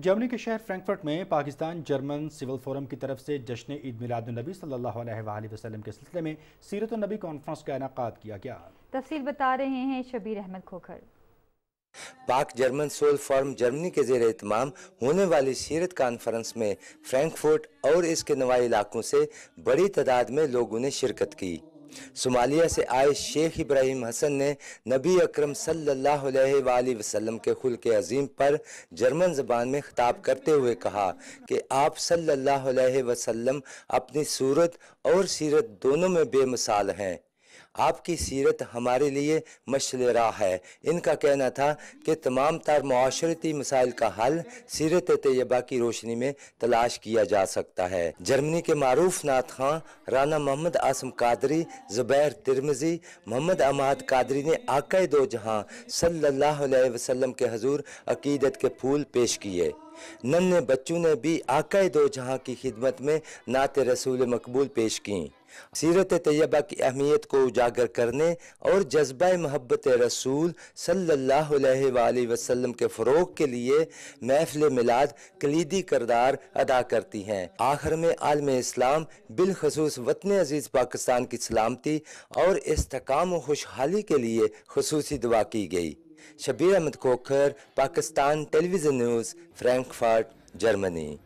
Germany के शहर Frankfurt में पाकिस्तान जर्मन सिविल फोरम की तरफ से जश्न ईद मिलादुन्नबी सल्लल्लाहु अलैहि वसल्लम के सिलसिले में सीरत नबी कॉन्फ्रेंस का इनेकाद किया गया। तफसील बता रहे हैं शबीर अहमद खोखर। पाक जर्मन सिविल फोरम जर्मनी के ज़ेर एहतमाम होने वाली सीरत कॉन्फ्रेंस में फ्रैंकफर्ट और इसके नवाई इलाकों से बड़ी तादाद में लोगों ने शिरकत की। सोमालिया से आए शेख इब्राहिम हसन ने नबी अकरम सल्लल्लाहु अलैहि वसल्लम के खुल्क़ अज़ीम पर जर्मन ज़बान में खिताब करते हुए कहा कि आप सल्लल्लाहु अलैहि वसल्लम अपनी सूरत और सीरत दोनों में बेमिसाल हैं। आपकी सीरत हमारे लिए मशअल राह है। इनका कहना था कि तमाम तार मुआशरती मसाइल का हल सीरत तैयबा की रोशनी में तलाश किया जा सकता है। जर्मनी के मारूफ नात खां राना मोहम्मद आसम कादरी, ज़ुबैर तिरमिज़ी, मोहम्मद अहमद कादरी ने आक़ाए दो जहां सल्लल्लाहु अलैहि वसल्लम के हजूर अकीदत के फूल पेश किए। नन्हे बच्चों ने भी आक़ाए दो जहां की खिदमत में नात रसूल मकबूल पेश की। सीरत तैयबा की अहमियत को उजागर करने और जज्बा मोहब्बत रसूल सल्लल्लाहु अलैहि वसल्लम के फ़रोग़ के लिए महफ़िल मिलाद कलीदी किरदार अदा करती हैं। आखिर में आलम इस्लाम बिलखसूस वतन अजीज़ पाकिस्तान की सलामती और इस्तेकाम व खुशहाली के लिए खुसूसी दुआ की गई। Shabbir Ahmed Khokhar, Pakistan television news, Frankfurt, Germany.